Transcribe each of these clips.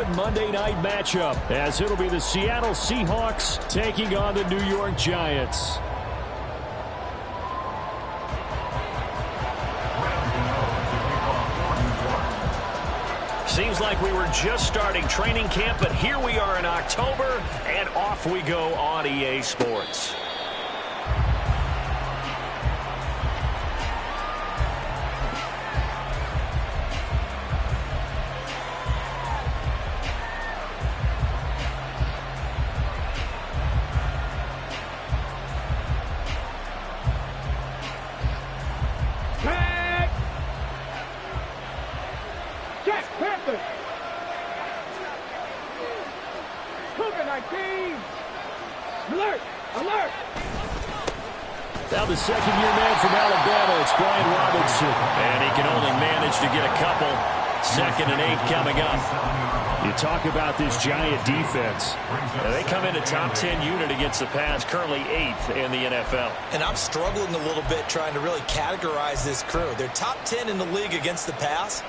big Monday night matchup, as it'll be the Seattle Seahawks taking on the New York Giants. Seems like we were just starting training camp, but here we are in October, and off we go on EA Sports. Now the second-year man from Alabama, it's Brian Robinson. And he can only manage to get a couple. 2nd and 8 coming up. You talk about this Giant defense. Now they come in a top 10 unit against the pass, currently 8th in the NFL. And I'm struggling a little bit trying to really categorize this crew. They're top 10 in the league against the pass,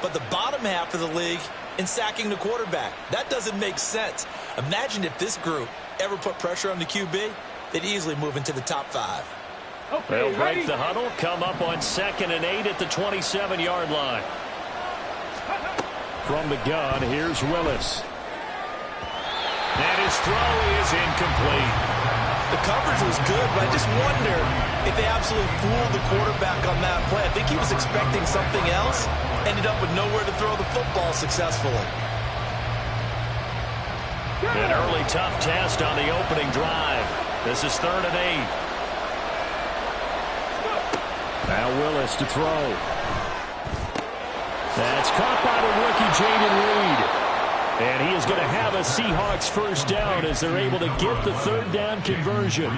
but the bottom half of the league in sacking the quarterback. That doesn't make sense. Imagine if this group ever put pressure on the QB, they'd easily move into the top 5. Okay, they'll break the huddle, come up on 2nd and 8 at the 27-yard line. From the gun, here's Willis. And his throw is incomplete. The coverage was good, but I just wonder if they absolutely fooled the quarterback on that play. I think he was expecting something else, ended up with nowhere to throw the football successfully. An early tough test on the opening drive. This is 3rd and 8. Now Willis to throw. That's caught by the rookie Jaden Reed. And he is going to have a Seahawks first down as they're able to get the 3rd down conversion.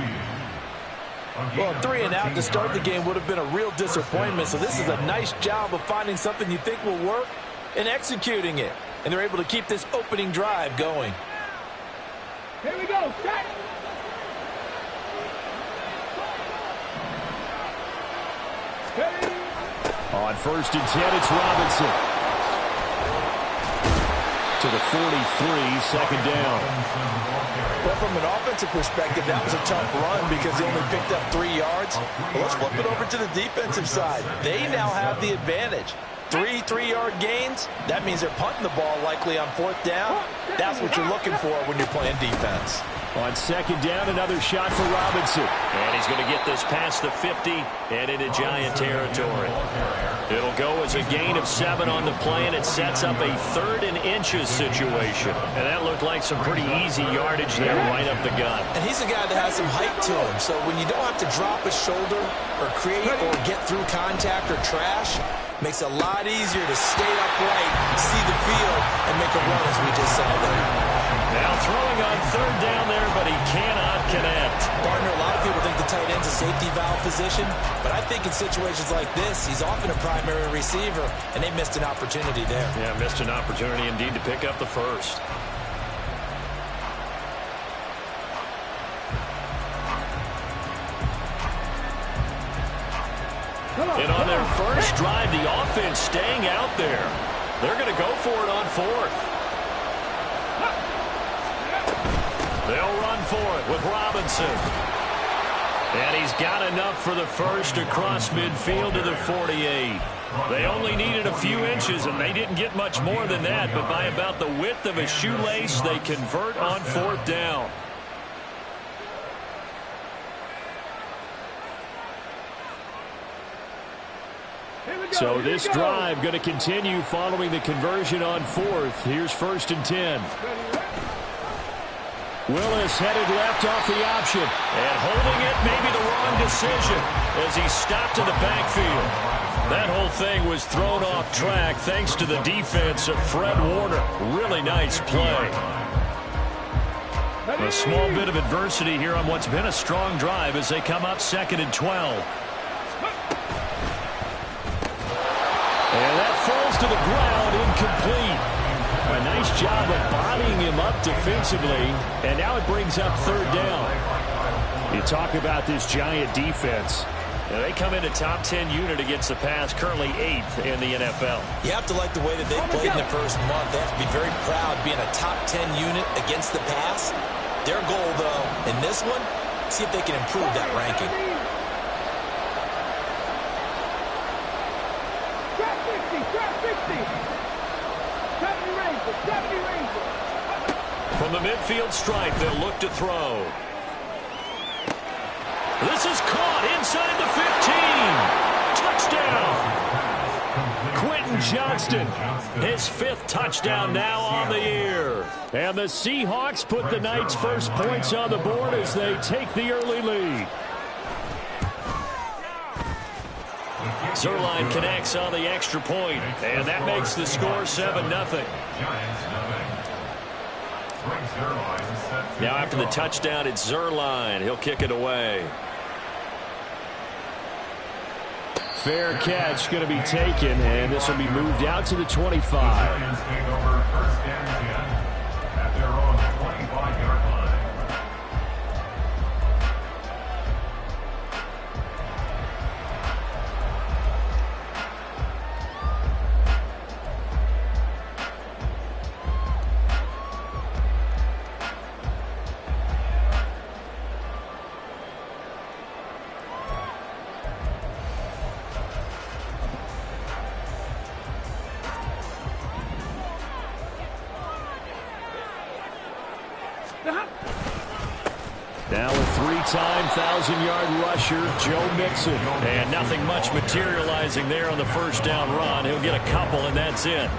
Well, 3 and out to start the game would have been a real disappointment. So this is a nice job of finding something you think will work and executing it. And they're able to keep this opening drive going. Here we go. Set. On 1st and 10, it's Robinson. To the 43, 2nd down. But from an offensive perspective, that was a tough run because they only picked up 3 yards. Well, let's flip it over to the defensive side. They now have the advantage. 3 3-yard gains, that means they're punting the ball likely on 4th down. That's what you're looking for when you're playing defense. On 2nd down, another shot for Robinson. And he's going to get this past the 50 and into Giant territory. It'll go as a gain of 7 on the play, and it sets up a 3rd and inches situation. And that looked like some pretty easy yardage there right up the gut. And he's a guy that has some height to him, so when you don't have to drop a shoulder or create or get through contact or trash, makes it a lot easier to stay upright, see the field, and make a run as we just saw there. Now throwing on 3rd down there, but he cannot connect. Partner, a lot of people think the tight end's a safety valve position, but I think in situations like this, he's often a primary receiver, and they missed an opportunity there. Yeah, missed an opportunity indeed to pick up the first. And on their first drive, the offense staying out there. They're going to go for it on 4th. They'll run for it with Robinson. And he's got enough for the first across midfield to the 48. They only needed a few inches, and they didn't get much more than that. But by about the width of a shoelace, they convert on 4th down. So this drive going to continue following the conversion on 4th. Here's 1st and 10. Willis headed left off the option. And holding it, maybe the wrong decision as he stopped in the backfield. That whole thing was thrown off track thanks to the defense of Fred Warner. Really nice play. A small bit of adversity here on what's been a strong drive as they come up 2nd and 12. And that falls to the ground, incomplete. A nice job of bodying him up defensively, and now it brings up 3rd down. You talk about this Giant defense. And they come into top 10 unit against the pass, currently 8th in the NFL. You have to like the way that they played in the first month. They have to be very proud being a top 10 unit against the pass. Their goal, though, in this one, see if they can improve that ranking. Trap 60, 70 Rangers, 70 Rangers. From the midfield stripe, they'll look to throw. This is caught inside the 15. Touchdown. Quentin Johnston, his 5th touchdown now on the year. And the Seahawks put the Knights' first points on the board as they take the early lead. Zerline connects on the extra point, and that makes the score 7-0. Now after the touchdown, it's Zerline. He'll kick it away. Fair catch going to be taken, and this will be moved out to the 25. Now a 3-time 1,000-yard rusher, Joe Mixon. And nothing much materializing there on the first down run. He'll get a couple, and that's it.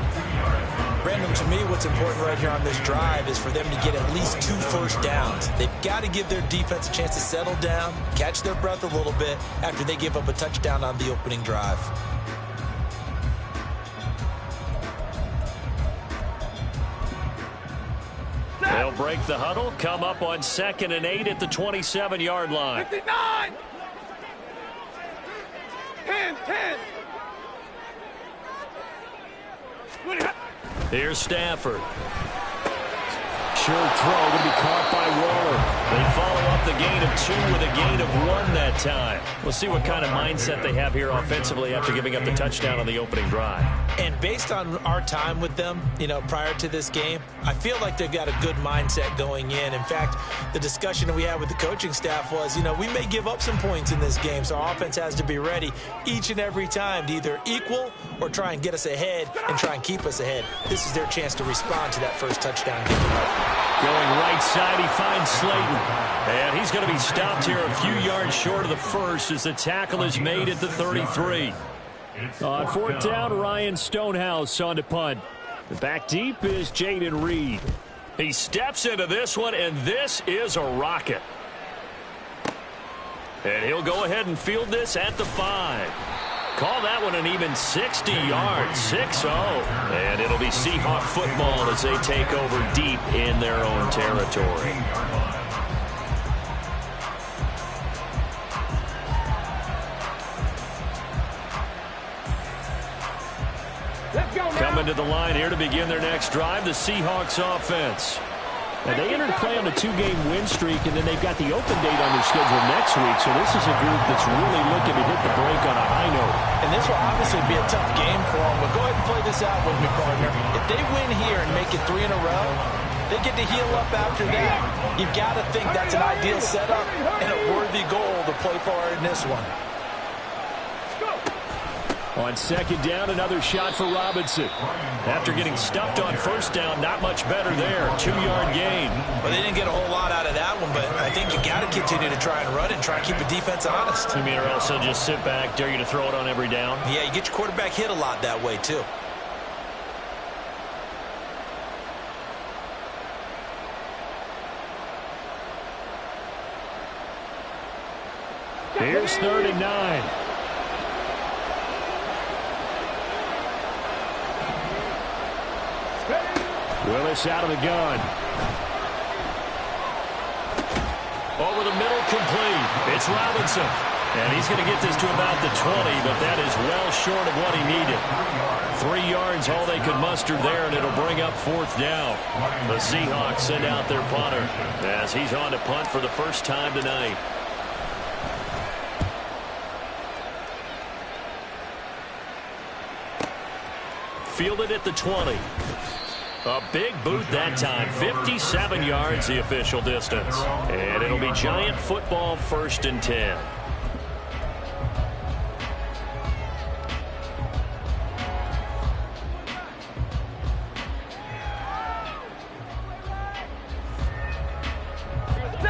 Brandon, to me, what's important right here on this drive is for them to get at least 2 first downs. They've got to give their defense a chance to settle down, catch their breath a little bit after they give up a touchdown on the opening drive. They'll break the huddle, come up on 2nd and 8 at the 27-yard line. 59. 10. Here's Stafford. Short throw going to be caught by Waller. They follow up the gain of 2 with a gain of 1 that time. We'll see what kind of mindset they have here offensively after giving up the touchdown on the opening drive. And based on our time with them, prior to this game, I feel like they've got a good mindset going in. In fact, the discussion that we had with the coaching staff was, we may give up some points in this game, so our offense has to be ready each and every time to either equal or try and get us ahead and try and keep us ahead. This is their chance to respond to that first touchdown given up. Going right side, he finds Slayton. And he's going to be stopped here a few yards short of the first as the tackle is made at the 33. On 4th down, Ryan Stonehouse on to punt. Back deep is Jaden Reed. He steps into this one, and this is a rocket. And he'll go ahead and field this at the 5. Call that one an even 60 yards, 6-0. And it'll be Seahawk football as they take over deep in their own territory. Coming to the line here to begin their next drive, the Seahawks offense. Now, they entered play on a 2-game win streak, and then they've got the open date on their schedule next week. So this is a group that's really looking to hit the break on a high note. And this will obviously be a tough game for them, but go ahead and play this out with me, partner. If they win here and make it 3 in a row, they get to heal up after that. You've got to think that's an ideal setup and a worthy goal to play for in this one. On 2nd down, another shot for Robinson. After getting stuffed on 1st down, not much better there. 2-yard gain. Well, they didn't get a whole lot out of that one, but I think you got to continue to try and run and try and keep the defense honest. You mean, or else they'll just sit back, dare you to throw it on every down? Yeah, you get your quarterback hit a lot that way, too. Here's 3rd and 9. Willis out of the gun. Over the middle, complete. It's Robinson. And he's going to get this to about the 20, but that is well short of what he needed. 3 yards, all they could muster there, and it'll bring up 4th down. The Seahawks send out their punter as he's on to punt for the first time tonight. fielded at the 20. A big boot that time. 57 yards the official distance. And it'll be Giant football, 1st and 10.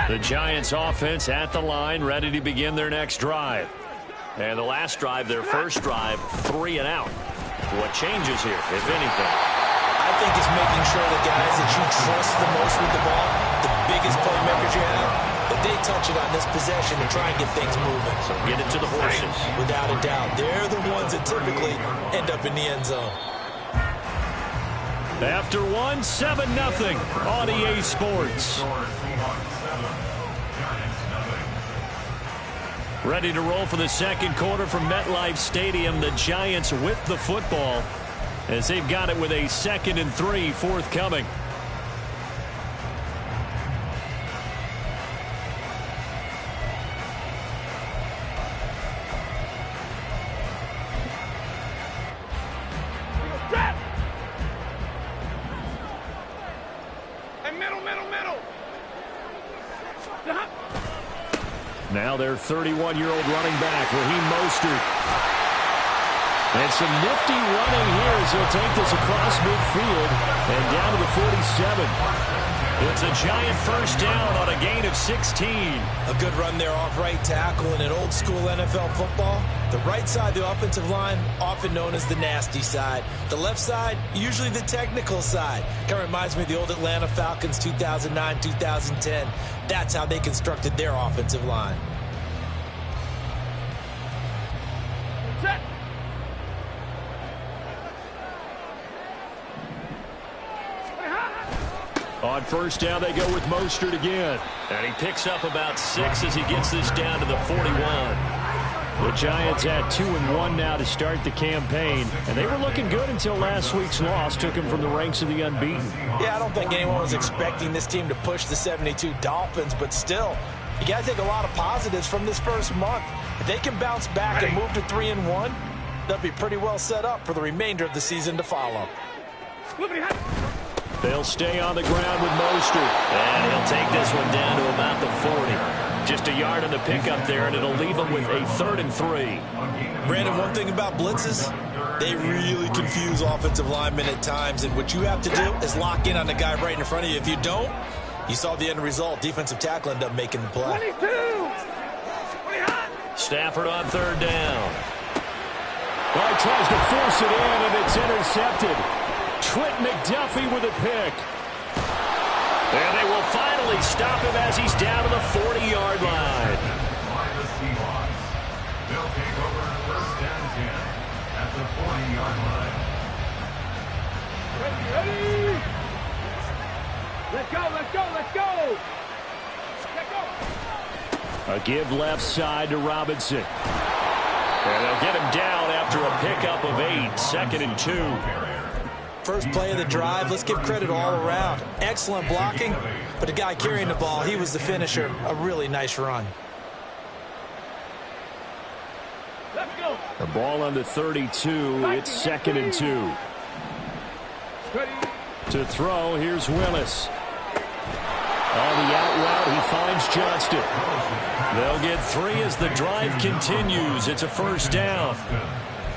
The Giants offense at the line, ready to begin their next drive. And the last drive, their first drive, 3 and out. What changes here, if anything? I think it's making sure the guys that you trust the most with the ball, the biggest playmakers you have, that they touch it on this possession and try and get things moving. So get it to the horses. Without a doubt. They're the ones that typically end up in the end zone. After 1, 7-0 on EA Sports. Ready to roll for the second quarter from MetLife Stadium. The Giants with the football as they've got it with a 2nd and 3 forthcoming. Now their 31-year-old running back, Raheem Mostert. And some nifty running here as he'll take this across midfield and down to the 47. It's a Giant first down on a gain of 16. A good run there off right tackle in an old school NFL football. The right side of the offensive line, often known as the nasty side. The left side, usually the technical side. Kind of reminds me of the old Atlanta Falcons 2009-2010. That's how they constructed their offensive line. Set. On first down, they go with Mostert again. And he picks up about 6 as he gets this down to the 41. The Giants at 2-1 now to start the campaign. And they were looking good until last week's loss took them from the ranks of the unbeaten. Yeah, I don't think anyone was expecting this team to push the 72 Dolphins, but still, you got to take a lot of positives from this first month. If they can bounce back and move to 3-1, they'll be pretty well set up for the remainder of the season to follow. They'll stay on the ground with Mostert. And he'll take this one down to about the 40. Just a yard on the pickup there, and it'll leave them with a 3rd and 3. Brandon, one thing about blitzes, they really confuse offensive linemen at times, and what you have to do is lock in on the guy right in front of you. If you don't, you saw the end result. Defensive tackle ended up making the play. 22. Stafford on 3rd down. Well, he tries to force it in, and it's intercepted. Trent McDuffie with a pick. And they will finally stop him as he's down to the 40-yard line. They'll take over 1st and 10 at the 40-yard line. Ready. Let's go, let's go, let's go. Let's go. A give left side to Robinson. And they'll get him down after a pickup of 8, 2nd and 2. First play of the drive, let's give credit all around. Excellent blocking, but the guy carrying the ball, he was the finisher. A really nice run. Let's go. The ball on the 32. It's 2nd and 2. Ready. To throw, here's Willis. On the out route, he finds Johnston. They'll get 3 as the drive continues. It's a first down.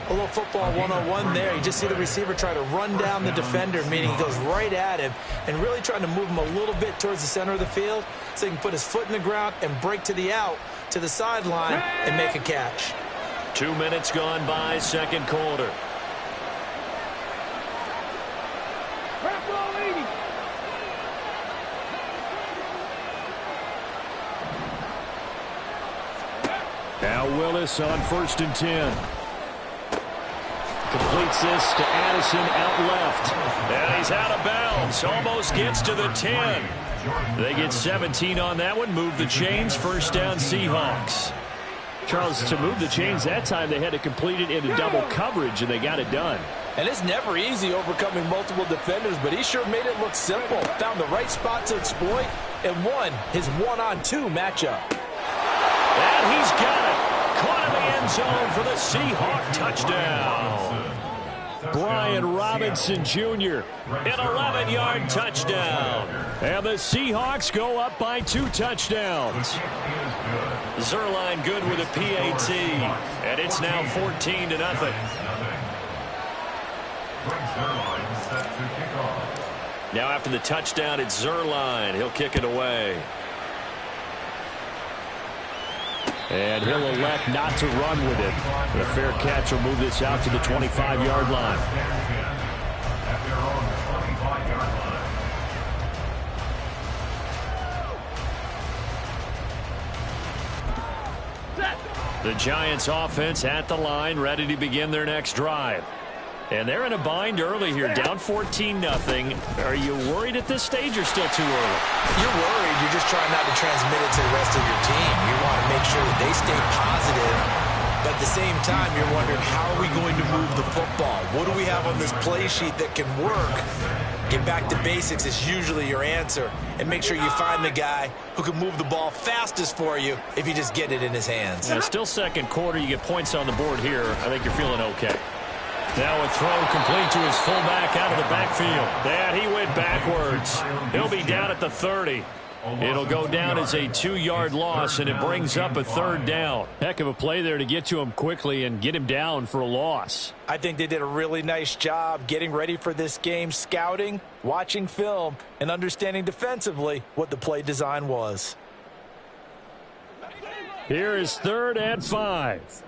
A little football 101 there. You just see the receiver try to run down the defender, meaning he goes right at him and really trying to move him a little bit towards the center of the field so he can put his foot in the ground and break to the out, to the sideline, and make a catch. 2 minutes gone by, second quarter. Crap ball 80. Now Willis on 1st and 10. Completes this to Addison out left. And he's out of bounds. Almost gets to the 10. They get 17 on that one. Move the chains. First down Seahawks. Charles, to move the chains that time, they had to complete it into double coverage, and they got it done. And it's never easy overcoming multiple defenders, but he sure made it look simple. Found the right spot to exploit and won his 1-on-2 matchup. And he's got it. Caught in the end zone for the Seahawk touchdown. Brian Robinson Jr. An 11-yard touchdown. And the Seahawks go up by 2 touchdowns. Zerline good with a PAT. And it's now 14-0. Now after the touchdown, it's Zerline. He'll kick it away. And he'll elect not to run with it. The fair catch will move this out to the 25-yard line. The Giants offense at the line, ready to begin their next drive. And they're in a bind early here, down 14-0. Are you worried at this stage or still too early? You're worried. You're just trying not to transmit it to the rest of your team. You want to make sure that they stay positive. But at the same time, you're wondering, how are we going to move the football? What do we have on this play sheet that can work? Get back to basics is usually your answer. And make sure you find the guy who can move the ball fastest for you if you just get it in his hands. Yeah, still second quarter. You get points on the board here. I think you're feeling okay. Now a throw complete to his fullback out of the backfield. And he went backwards. He'll be down at the 30. It'll go down as a 2-yard loss, and it brings up a 3rd down. Heck of a play there to get to him quickly and get him down for a loss. I think they did a really nice job getting ready for this game, scouting, watching film, and understanding defensively what the play design was. Here is 3rd and 5.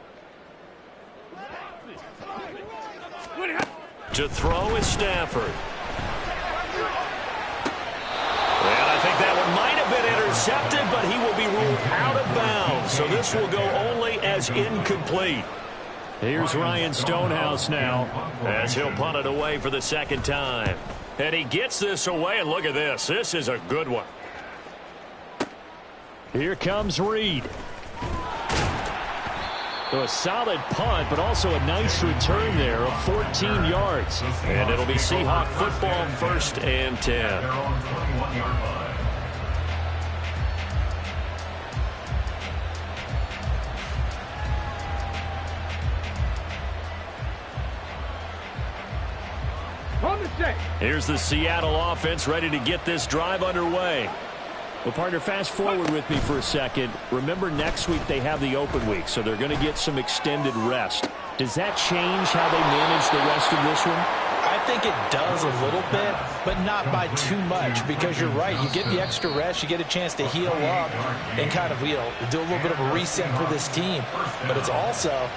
To throw is Stafford. And I think that one might have been intercepted, but he will be ruled out of bounds. So this will go only as incomplete. Here's Ryan Stonehouse now, as he'll punt it away for the 2nd time. And he gets this away, and look at this. This is a good one. Here comes Reed. So a solid punt, but also a nice return there of 14 yards. And it'll be Seahawk football, 1st and 10. Here's the Seattle offense ready to get this drive underway. Well, partner, fast forward with me for a second. Remember, next week they have the open week, so they're going to get some extended rest. Does that change how they manage the rest of this one? I think it does a little bit, but not by too much, because you're right. You get the extra rest, you get a chance to heal up and kind of, do a little bit of a reset for this team. But it's also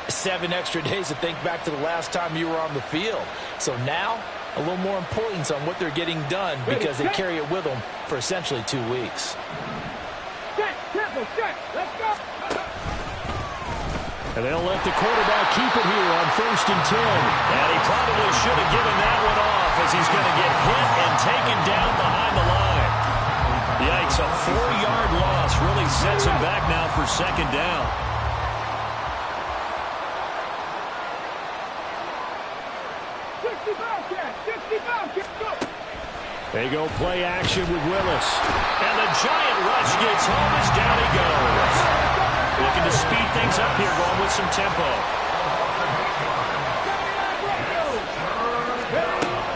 7 extra days to think back to the last time you were on the field. So now, a little more importance on what they're getting done, because they carry it with them for essentially 2 weeks. Let's go. And they'll let the quarterback keep it here on 1st and 10. And he probably should have given that one off, as he's going to get hit and taken down behind the line. Yikes, a 4-yard loss really sets him back now for 2nd down. They go play action with Willis. And the giant rush gets home as down he goes. Looking to speed things up here, going with some tempo.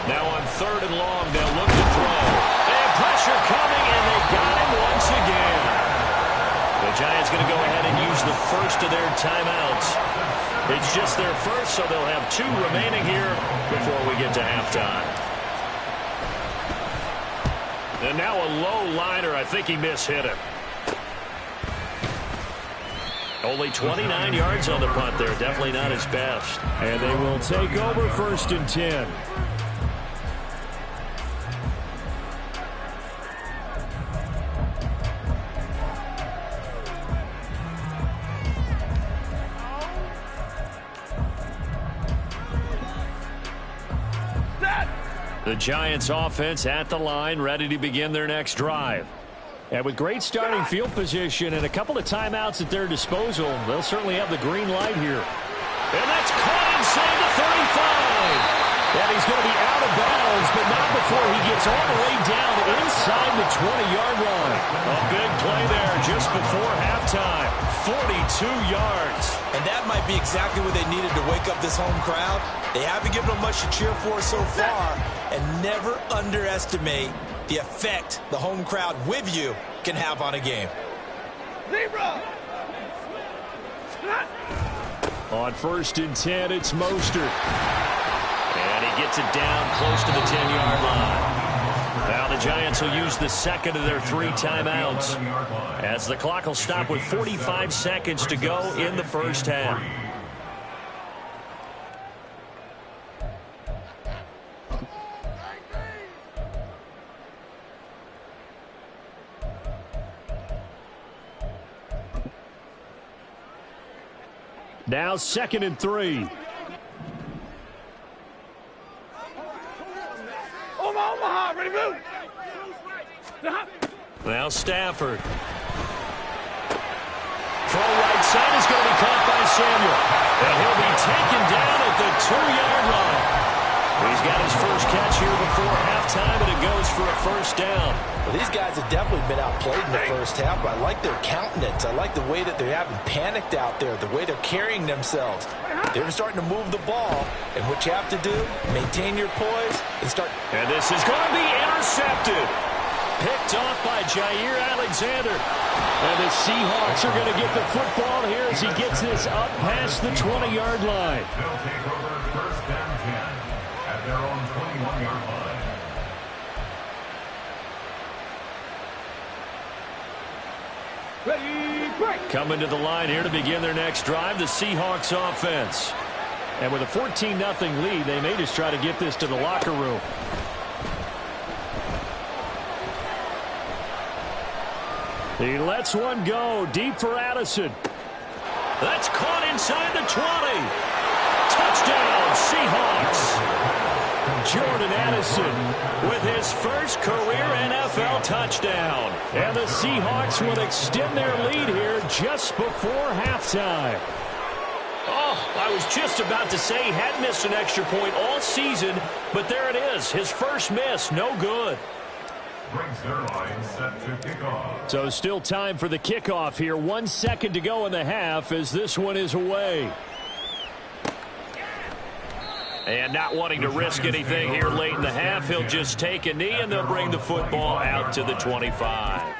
Now on 3rd and long, they'll look to throw. And pressure coming, and they got him once again. The Giants going to go ahead and use the first of their timeouts. It's just their first, so they'll have 2 remaining here before we get to halftime. And now a low liner. I think he mishit it. Only 29 yards on the punt there. Definitely not his best. And they will take over 1st and 10. The Giants offense at the line, ready to begin their next drive. And with great starting field position and a couple of timeouts at their disposal, they'll certainly have the green light here. And that's caught inside the 35. And he's going to be out of bounds. downs, but not before he gets all the way down inside the 20-yard line. A big play there just before halftime. 42 yards. And that might be exactly what they needed to wake up this home crowd. They haven't given them much to cheer for so far. And never underestimate the effect the home crowd with you can have on a game. Zebra! On 1st and 10, it's Mostert. And he gets it down close to the 10-yard line. Now the Giants will use the second of their 3 timeouts, as the clock will stop with 45 seconds to go in the first half. Now 2nd and 3. Omaha, ready to move. Now Stafford. Throw right side is going to be caught by Samuel. And he'll be taken down at the 2-yard line. He's got his first catch here before halftime, and it goes for a first down. Well, these guys have definitely been outplayed in the first half, but I like their countenance. I like the way that they haven't panicked out there, the way they're carrying themselves. They're starting to move the ball, and what you have to do, maintain your poise and start. And this is going to be intercepted. Picked off by Jair Alexander. And the Seahawks are going to get the football here as he gets this up past the 20-yard line. They'll take over 1st and 10 at their own 21-yard line. Ready, break. Coming to the line here to begin their next drive, the Seahawks offense. And with a 14-0 lead, they may just try to get this to the locker room. He lets one go deep for Addison. That's caught inside the 20. Touchdown, Seahawks. Jordan Addison with his first career NFL touchdown. And the Seahawks will extend their lead here just before halftime. Oh, I was just about to say he hadn't missed an extra point all season, but there it is. His first miss, no good. Brings their line set to kick off. So still time for the kickoff here. 1 second to go in the half as this one is away. And not wanting to risk anything here late in the half, he'll just take a knee and they'll bring the football out to the 25.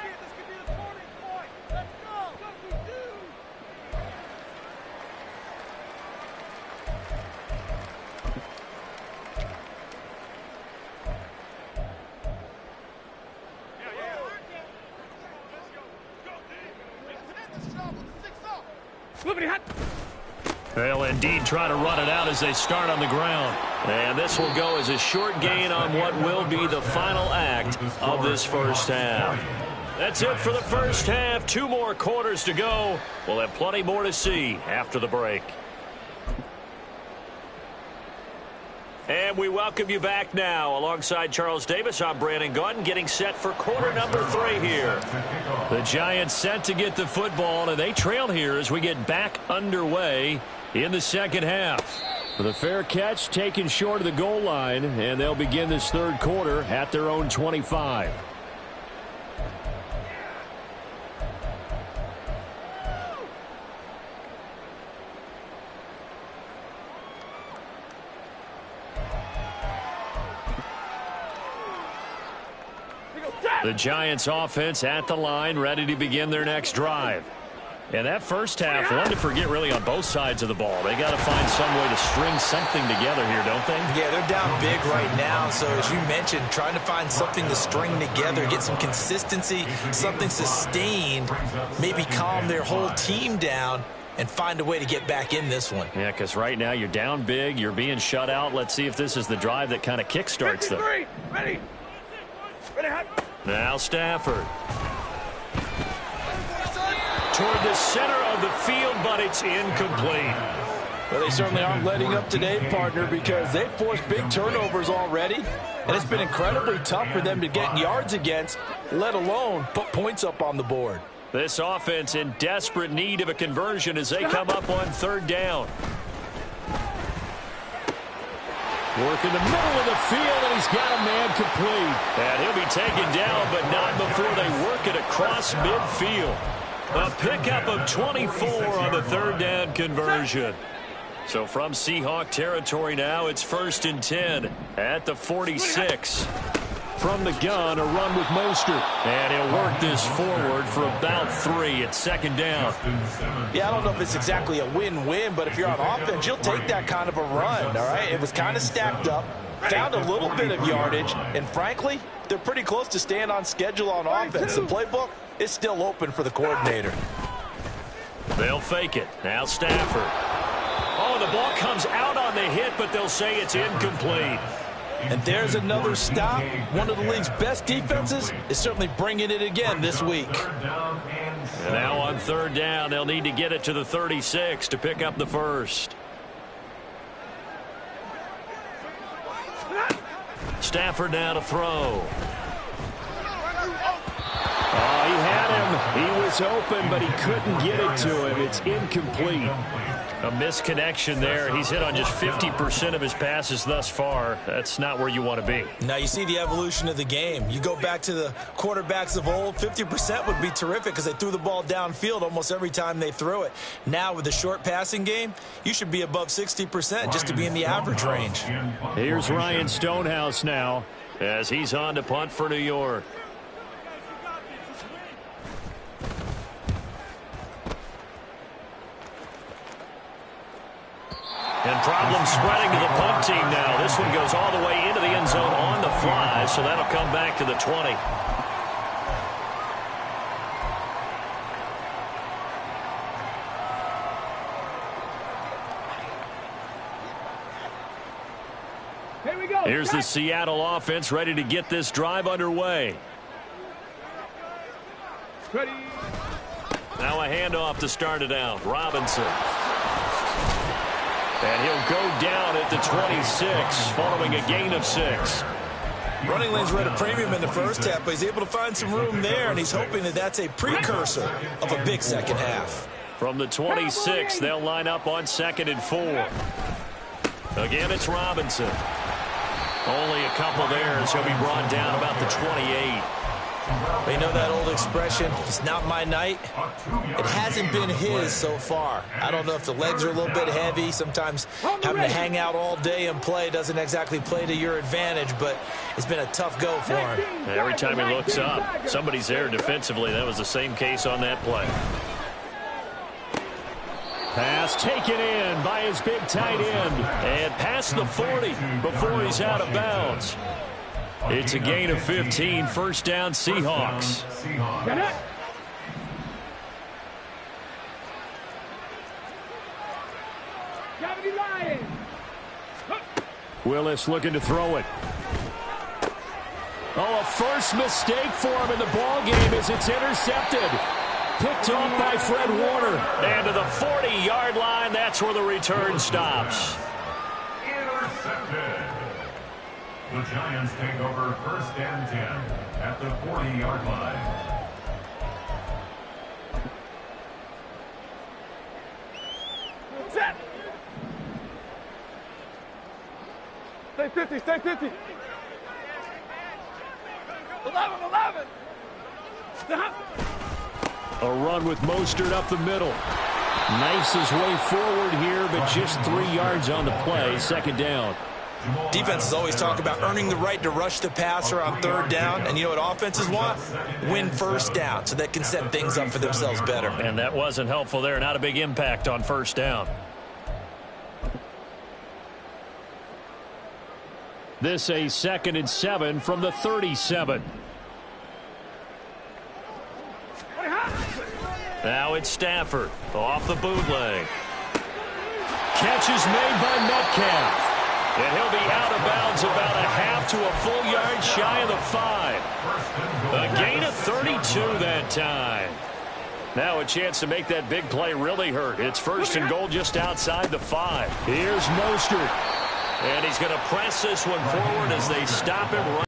They'll indeed try to run it out as they start on the ground. And this will go as a short gain on what will be the final act of this first half. That's it for the first half. 2 more quarters to go. We'll have plenty more to see after the break. And we welcome you back now. Alongside Charles Davis, I'm Brandon Gunn, getting set for quarter number 3 here. The Giants set to get the football, and they trail here as we get back underway in the second half. With a fair catch taken short of the goal line, and they'll begin this third quarter at their own 25. The Giants offense at the line, ready to begin their next drive. And that first half, one to forget really on both sides of the ball. They got to find some way to string something together here, don't they? Yeah, they're down big right now. So as you mentioned, trying to find something to string together, get some consistency, something sustained, maybe calm their whole team down and find a way to get back in this one. Yeah, because right now you're down big, you're being shut out. Let's see if this is the drive that kind of kickstarts them. Ready. Ready, Now Stafford. Toward the center of the field, but it's incomplete. Well, they certainly aren't letting up today, partner, because they've forced big turnovers already, and it's been incredibly tough for them to get yards against, let alone put points up on the board. This offense in desperate need of a conversion as they come up on third down. Work in the middle of the field, and he's got a man complete. And he'll be taken down, but not before they work it across midfield. A pickup of 24 on the third down conversion. So from Seahawk territory now, it's 1st and 10 at the 46. From the gun, a run with Mostert. And he'll work this forward for about 3. It's 2nd down. Yeah, I don't know if it's exactly a win-win, but if you're on offense, you'll take that kind of a run, all right? It was kind of stacked up, found a little bit of yardage, and frankly, they're pretty close to staying on schedule on offense. The playbook is still open for the coordinator. They'll fake it. Now Stafford. Oh, the ball comes out on the hit, but they'll say it's incomplete. And there's another stop. One of the league's best defenses is certainly bringing it again this week. And now on 3rd down, they'll need to get it to the 36 to pick up the first. Stafford now to throw. Oh, he had him. He was open, but he couldn't get it to him. It's incomplete. A misconnection there. He's hit on just 50% of his passes thus far. That's not where you want to be. Now you see the evolution of the game. You go back to the quarterbacks of old, 50% would be terrific because they threw the ball downfield almost every time they threw it. Now with the short passing game, you should be above 60% just to be in the average range. Here's Ryan Stonehouse now as he's on to punt for New York. And problems spreading to the punt team now. This one goes all the way into the end zone on the fly, so that'll come back to the 20. Here we go. Here's the Seattle offense ready to get this drive underway. Ready. Now a handoff to start it out. Robinson. And he'll go down at the 26 following a gain of 6. Running lanes were at a premium in the first half, but he's able to find some room there, and he's hoping that that's a precursor of a big second half. From the 26, they'll line up on 2nd and 4. Again, it's Robinson. Only a couple there as he'll be brought down about the 28. But you know that old expression, it's not my night? It hasn't been his so far. I don't know if the legs are a little bit heavy. Sometimes having to hang out all day and play doesn't exactly play to your advantage, but it's been a tough go for him. Every time he looks up, somebody's there defensively. That was the same case on that play. Pass taken in by his big tight end. And past the 40 before he's out of bounds. It's a gain of 15, 1st down Seahawks. Get it. Gravity Lions. Willis looking to throw it. Oh, a first mistake for him in the ball game as it's intercepted. Picked off by Fred Warner. And to the 40-yard line, that's where the return stops. Intercepted. The Giants take over 1st and 10 at the 40-yard line. Set. Stay 50, stay 50. 11. A run with Mostert up the middle. Knifes his way forward here, but just 3 yards on the play. 2nd down. Defenses always talk about earning the right to rush the passer on 3rd down, and you know what offenses want? Win 1st down so they can set things up for themselves better. And that wasn't helpful there. Not a big impact on 1st down. This a 2nd and 7 from the 37. Now it's Stafford off the bootleg. Catch is made by Metcalf. And he'll be out of bounds about a half to a full yard shy of the 5. A gain of 32 that time. Now a chance to make that big play really hurt. It's 1st and goal just outside the 5. Here's Mostert. And he's going to press this one forward as they stop him right.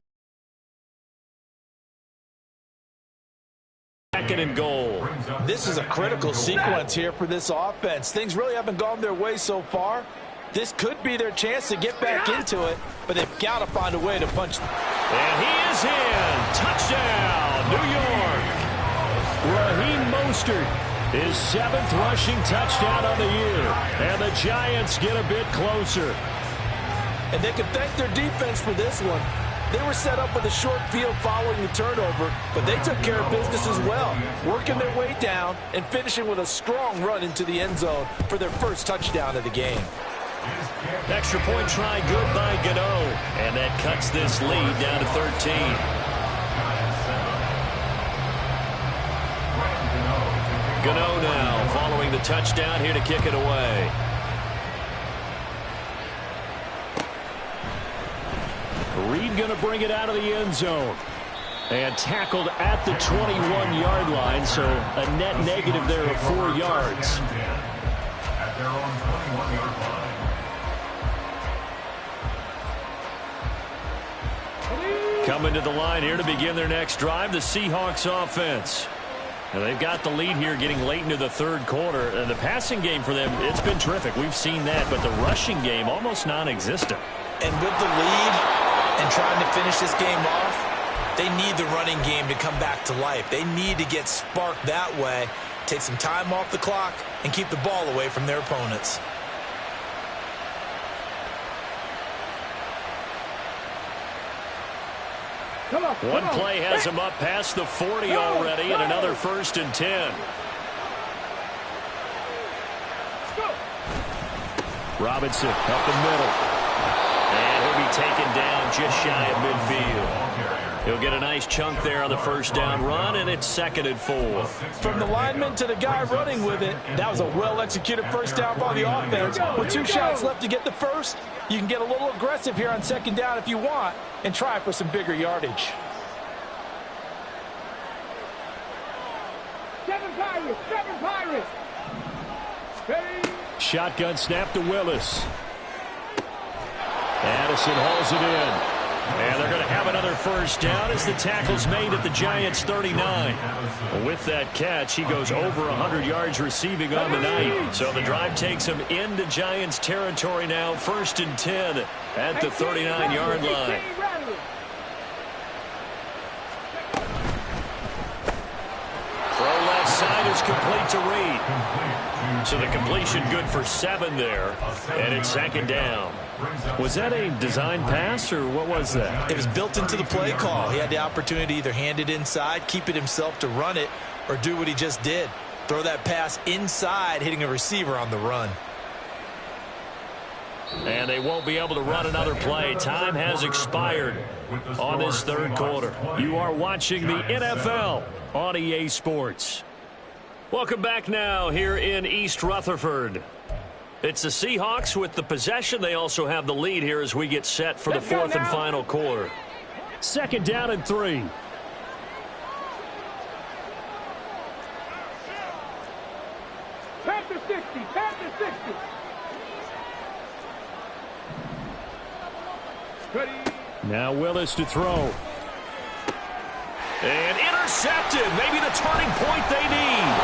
2nd and goal. This is a critical sequence here for this offense. Things really haven't gone their way so far. This could be their chance to get back into it, but they've got to find a way to punch. And he is in. Touchdown, New York. Raheem Mostert, his 7th rushing touchdown on the year. And the Giants get a bit closer. And they can thank their defense for this one. They were set up with a short field following the turnover, but they took care of business as well, working their way down and finishing with a strong run into the end zone for their first touchdown of the game. Extra point try good by Gano, and that cuts this lead down to 13. Gano now following the touchdown here to kick it away. Reed going to bring it out of the end zone. And tackled at the 21-yard line, so a net negative there of 4 yards. At their own 21-yard line. Coming to the line here to begin their next drive, the Seahawks offense. Now they've got the lead here getting late into the third quarter. And the passing game for them, it's been terrific. We've seen that, but the rushing game almost non-existent. And with the lead and trying to finish this game off, they need the running game to come back to life. They need to get sparked that way, take some time off the clock, and keep the ball away from their opponents. One play has him up past the 40 already, and another 1st and 10. Robinson up the middle. And he'll be taken down just shy of midfield. He'll get a nice chunk there on the first down run, and it's 2nd and 4. From the lineman to the guy running with it, that was a well-executed first down by the offense. With 2 shots left to get the first, you can get a little aggressive here on 2nd down if you want and try for some bigger yardage. 7 Pirates! 7 Pirates! Ready? Shotgun snap to Willis. Addison hauls it in. And they're going to have another first down as the tackle's made at the Giants' 39. With that catch, he goes over 100 yards receiving on the night. So the drive takes him into Giants territory now, 1st and 10 at the 39-yard line. Throw left side is complete to Reed. So the completion good for 7 there, and it's 2nd down. Was that a design pass, or what was that? It was built into the play call. He had the opportunity to either hand it inside, keep it himself to run it, or do what he just did. Throw that pass inside, hitting a receiver on the run. And they won't be able to run another play. Time has expired on this third quarter. You are watching the NFL on EA Sports. Welcome back now here in East Rutherford. It's the Seahawks with the possession. They also have the lead here as we get set for the 4th and final quarter. 2nd down and 3. Panther 60! Panther 60! Ready? Now Willis to throw. And intercepted. Maybe the turning point they need.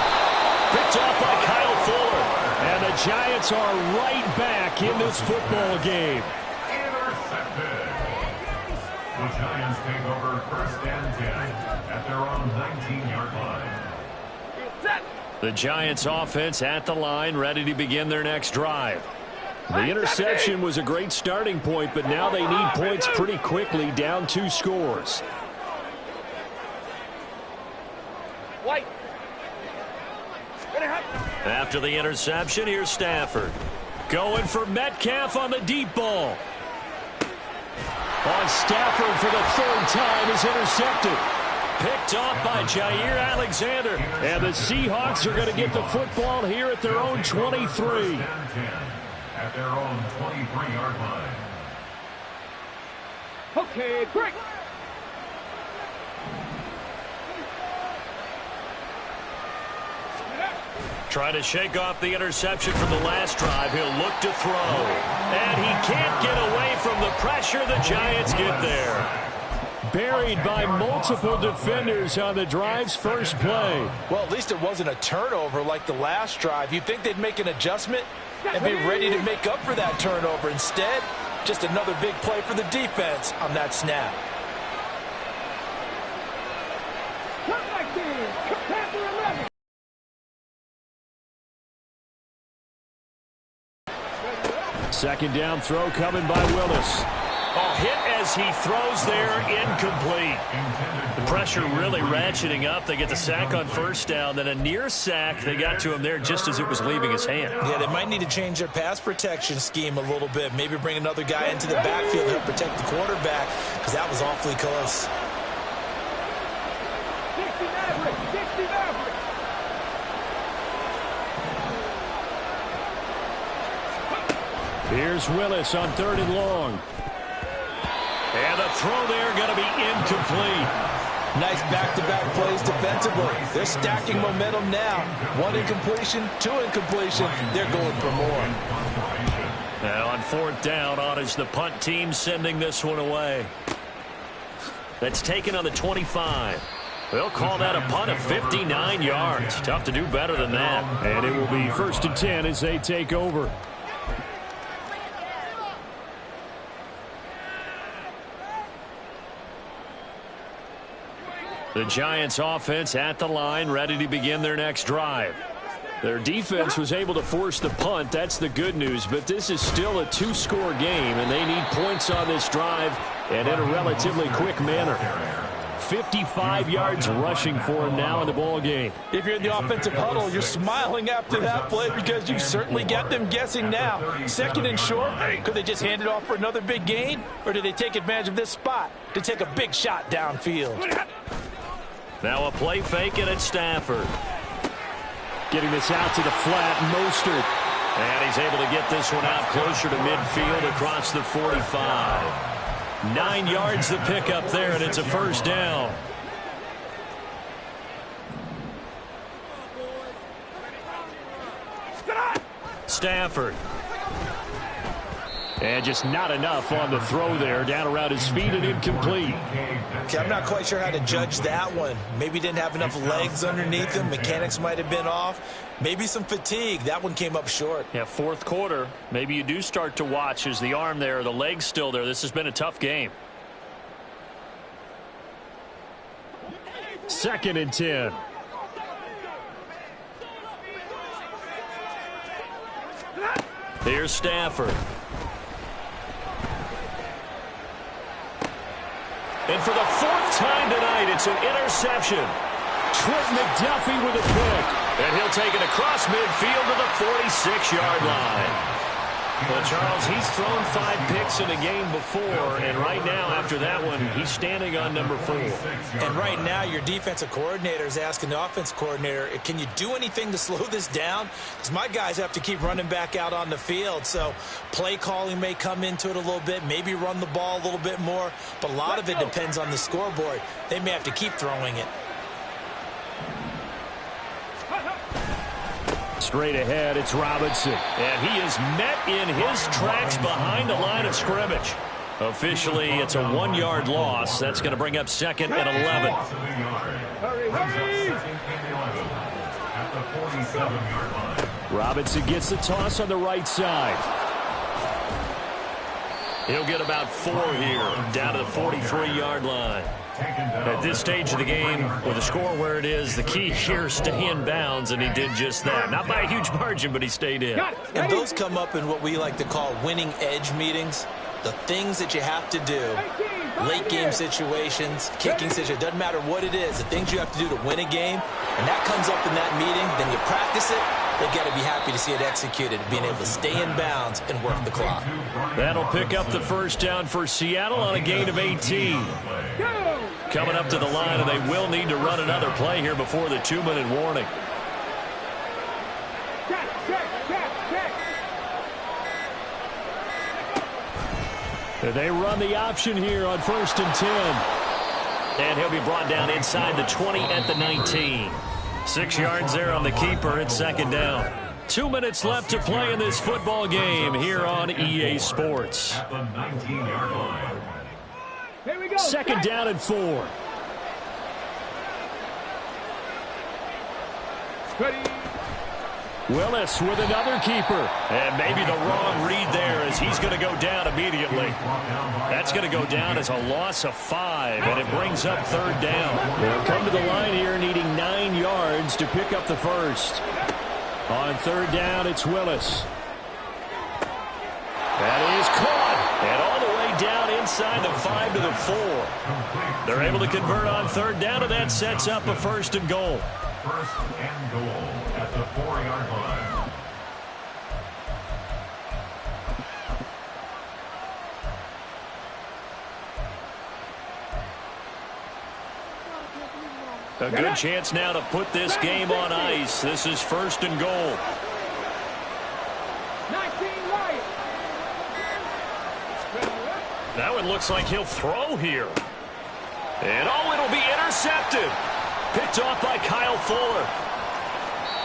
Picked off by Kyle Fuller. And the Giants are right back in this football game. Intercepted. The Giants take over 1st and 10 at their own 19-yard line. The Giants offense at the line, ready to begin their next drive. The interception was a great starting point, but now they need points pretty quickly, down 2 scores. White. After the interception, here's Stafford. Going for Metcalf on the deep ball. On Stafford for the 3rd time is intercepted. Picked off by Jair Alexander. And the Seahawks are going to get the football here at their own 23. At their own 23-yard line. Okay, break. Try to shake off the interception from the last drive. He'll look to throw. And he can't get away from the pressure. The Giants get there. Buried by multiple defenders on the drive's first play. Well, at least it wasn't a turnover like the last drive. You'd think they'd make an adjustment. and be ready to make up for that turnover. Instead, just another big play for the defense on that snap. Second down throw coming by Willis. Oh, hit as he throws there, incomplete. The pressure really ratcheting up. They get the sack on first down, then a near sack. They got to him there just as it was leaving his hand. Yeah, they might need to change their pass protection scheme a little bit. Maybe bring another guy into the backfield to help protect the quarterback, because that was awfully close. 60 Maverick. Here's Willis on 3rd and long. And the throw there going to be incomplete. Nice back-to-back plays defensively. They're stacking momentum now. 1 incompletion, 2 incompletion. They're going for more. Now on 4th down, on is the punt team sending this one away. That's taken on the 25. They'll call that a punt of 59 yards. Tough to do better than that. And it will be 1st and 10 as they take over. The Giants offense at the line, ready to begin their next drive. Their defense was able to force the punt. That's the good news. But this is still a 2-score game, and they need points on this drive and in a relatively quick manner. 55 yards rushing for him now in the ball game. If you're in the offensive huddle, you're smiling after that play because you certainly got them guessing now. 2nd and short, could they just hand it off for another big gain? Or did they take advantage of this spot to take a big shot downfield? Now a play fake, and it's Stafford. Getting this out to the flat, Mostert. And he's able to get this one out closer to midfield across the 45. 9 yards the pickup there, and it's a 1st down. Stafford. And just not enough on the throw there. Down around his feet and incomplete. Okay, I'm not quite sure how to judge that one. Maybe didn't have enough legs underneath him. Mechanics might have been off. Maybe some fatigue. That one came up short. Yeah, 4th quarter. Maybe you do start to watch. Is the arm there, the leg's still there? This has been a tough game. 2nd and 10. Here's Stafford. And for the 4th time tonight, it's an interception. Trent McDuffie with a pick. And he'll take it across midfield to the 46-yard line. Well, Charles, he's thrown 5 picks in a game before, and right now, after that one, he's standing on number 4. And right now, your defensive coordinator is asking the offensive coordinator, can you do anything to slow this down? Because my guys have to keep running back out on the field, so play calling may come into it a little bit, maybe run the ball a little bit more, but a lot of it depends on the scoreboard. They may have to keep throwing it. Straight ahead, it's Robinson. And he is met in his tracks behind the line of scrimmage. Officially, it's a 1-yard loss. That's going to bring up 2nd and 11. Robinson gets the toss on the right side. He'll get about 4 here, down to the 43-yard line. At this stage of the game, with the score where it is, the key here is stay in bounds, and he did just that. Not by a huge margin, but he stayed in. And those come up in what we like to call winning edge meetings. The things that you have to do, late game situations, kicking situations, doesn't matter what it is, the things you have to do to win a game, and that comes up in that meeting, then you practice it. They've got to be happy to see it executed, being able to stay in bounds and work the clock. That'll pick up the 1st down for Seattle on a gain of 18. Coming up to the line, and they will need to run another play here before the 2-minute warning. They run the option here on 1st and 10. And he'll be brought down inside the 20 at the 19. 6 yards there on the keeper. It's 2nd down. 2 minutes left to play in this football game here on EA Sports. At the 19-yard line. Here we go. 2nd down and 4. Ready. Willis with another keeper. And maybe the wrong read there as he's going to go down immediately. That's going to go down as a loss of 5, and it brings up third down. They'll come to the line here needing 9 yards to pick up the first. On third down, it's Willis. That is caught. And all the way down inside the 5 to the 4. They're able to convert on third down, and that sets up a first and goal. First and goal at the 4-yard line. A good chance now to put this game on ice. This is first and goal. 19 right. That one looks like he'll throw here. And oh, it'll be intercepted. Picked off by Kyle Fuller.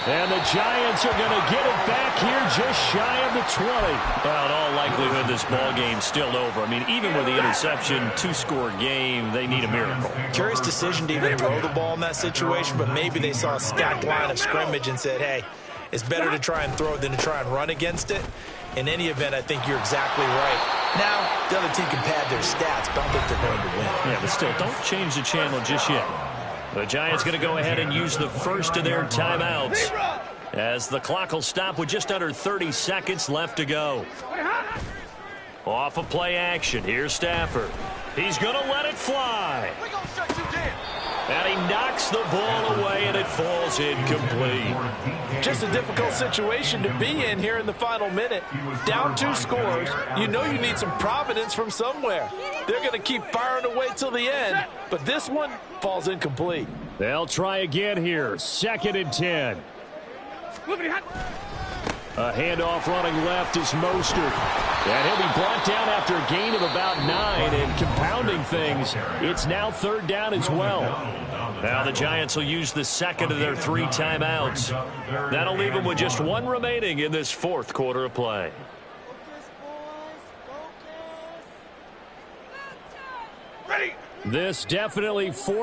And the Giants are going to get it back here just shy of the 20. Well, in all likelihood, this ball game's still over. I mean, even with the interception, 2-score game, they need a miracle. Curious decision to even throw the ball in that situation, but maybe they saw a stacked line of scrimmage and said, hey, it's better to try and throw than to try and run against it. In any event, I think you're exactly right. Now, the other team can pad their stats, but I don't think they're going to win. Yeah, but still, don't change the channel just yet. The Giants going to go ahead and use the first of their timeouts as the clock will stop with just under 30 seconds left to go. Off of play action, here's Stafford. He's going to let it fly. And he knocks the ball away, and it falls incomplete. Just a difficult situation to be in here in the final minute. Down 2 scores, you know you need some providence from somewhere. They're going to keep firing away till the end, but this one falls incomplete. They'll try again here. 2nd and 10. A handoff running left is Mostert. And he'll be brought down after a gain of about 9. And compounding things, it's now third down as well. Now the Giants will use the second of their 3 timeouts. That'll leave them with just 1 remaining in this 4th quarter of play. This definitely